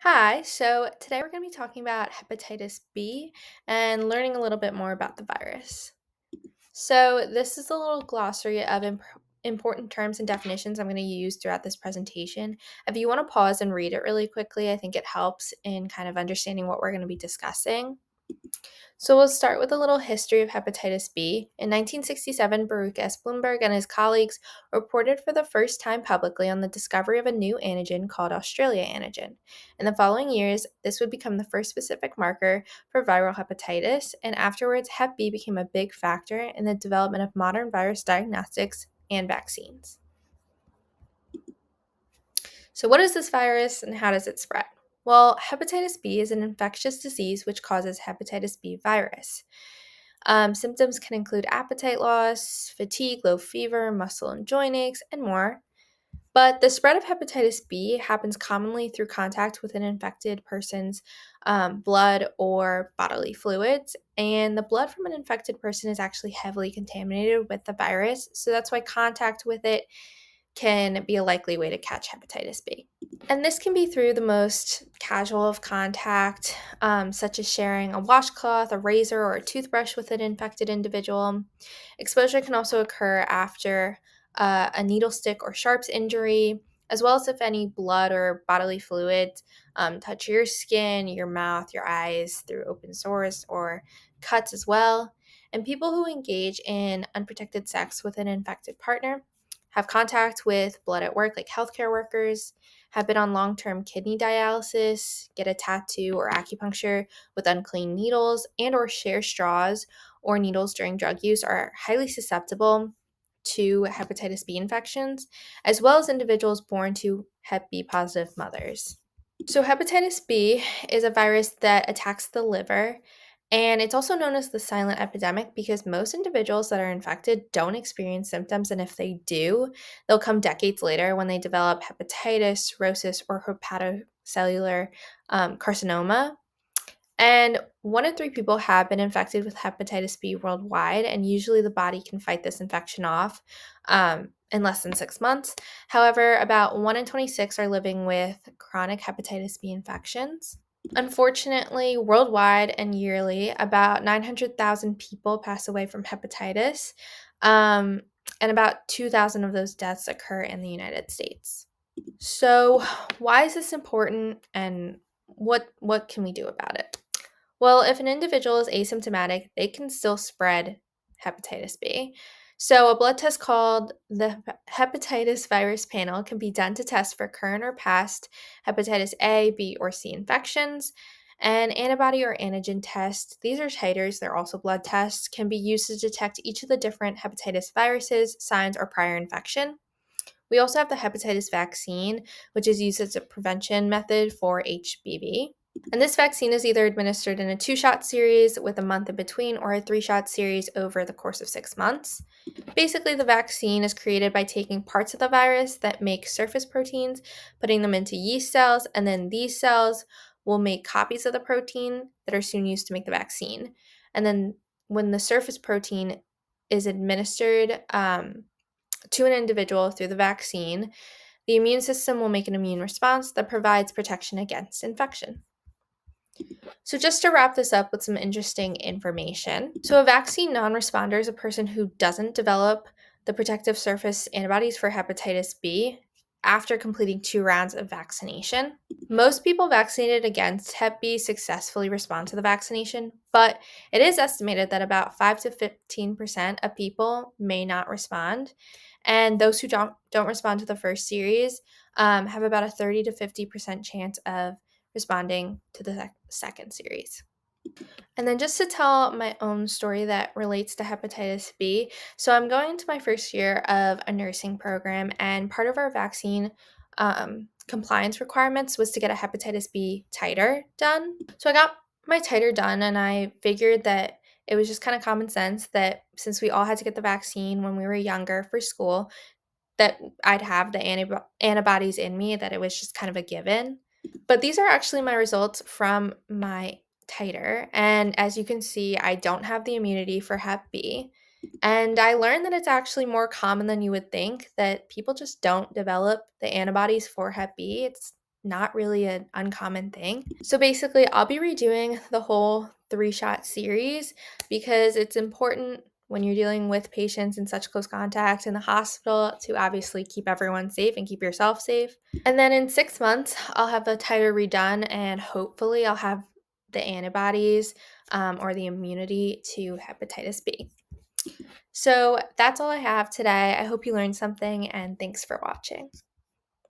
Hi, so today we're going to be talking about hepatitis B and learning a little bit more about the virus. So, this is a little glossary of important terms and definitions I'm going to use throughout this presentation. If you want to pause and read it really quickly, I think it helps in kind of understanding what we're going to be discussing. So we'll start with a little history of hepatitis B. In 1967, Baruch S. Bloomberg and his colleagues reported for the first time publicly on the discovery of a new antigen called Australia antigen. In the following years, this would become the first specific marker for viral hepatitis, and afterwards, Hep B became a big factor in the development of modern virus diagnostics and vaccines. So, what is this virus and how does it spread? Well, hepatitis B is an infectious disease which causes hepatitis B virus. Symptoms can include appetite loss, fatigue, low fever, muscle and joint aches, and more. But the spread of hepatitis B happens commonly through contact with an infected person's blood or bodily fluids. And the blood from an infected person is actually heavily contaminated with the virus. So that's why contact with it can be a likely way to catch hepatitis B. And this can be through the most casual of contact, such as sharing a washcloth, a razor, or a toothbrush with an infected individual. Exposure can also occur after a needle stick or sharps injury, as well as if any blood or bodily fluids touch your skin, your mouth, your eyes through open sores or cuts as well. And people who engage in unprotected sex with an infected partner have contact with blood at work, like healthcare workers, have been on long-term kidney dialysis, get a tattoo or acupuncture with unclean needles, and or share straws or needles during drug use are highly susceptible to hepatitis B infections, as well as individuals born to Hep B positive mothers. So, hepatitis B is a virus that attacks the liver, and it's also known as the silent epidemic because most individuals that are infected don't experience symptoms, and if they do, they'll come decades later when they develop hepatitis, cirrhosis, or hepatocellular carcinoma. And 1 in 3 people have been infected with hepatitis B worldwide, and usually the body can fight this infection off in less than 6 months. However, about 1 in 26 are living with chronic hepatitis B infections. Unfortunately, worldwide and yearly, about 900,000 people pass away from hepatitis, um, and about 2,000 of those deaths occur in the United States. So, why is this important, and what can we do about it? Well, if an individual is asymptomatic, they can still spread hepatitis B. So, a blood test called the hepatitis virus panel can be done to test for current or past hepatitis A, B, or C infections. An antibody or antigen test, these are titers, they're also blood tests, can be used to detect each of the different hepatitis viruses, signs, or prior infection. We also have the hepatitis vaccine, which is used as a prevention method for HBV. And this vaccine is either administered in a 2-shot series with a month in between or a 3-shot series over the course of 6 months. Basically, the vaccine is created by taking parts of the virus that make surface proteins, putting them into yeast cells, and then these cells will make copies of the protein that are soon used to make the vaccine. And then when the surface protein is administered to an individual through the vaccine, the immune system will make an immune response that provides protection against infection. So, just to wrap this up with some interesting information. So, a vaccine non responder is a person who doesn't develop the protective surface antibodies for hepatitis B after completing 2 rounds of vaccination. Most people vaccinated against Hep B successfully respond to the vaccination, but it is estimated that about 5 to 15% of people may not respond. And those who don't respond to the first series have about a 30 to 50% chance of responding to the second series. And then just to tell my own story that relates to hepatitis B. So I'm going into my first year of a nursing program, and part of our vaccine compliance requirements was to get a hepatitis B titer done. So I got my titer done, and I figured that it was just kind of common sense that since we all had to get the vaccine when we were younger for school, that I'd have the antibodies in me, that it was just kind of a given. But these are actually my results from my titer. And as you can see, I don't have the immunity for Hep B. And I learned that it's actually more common than you would think, that people just don't develop the antibodies for Hep B. It's not really an uncommon thing. So basically, I'll be redoing the whole 3-shot series because it's important when you're dealing with patients in such close contact in the hospital to obviously keep everyone safe and keep yourself safe. And then in 6 months, I'll have the titer redone, and hopefully I'll have the antibodies or the immunity to hepatitis B. So that's all I have today. I hope you learned something, and thanks for watching.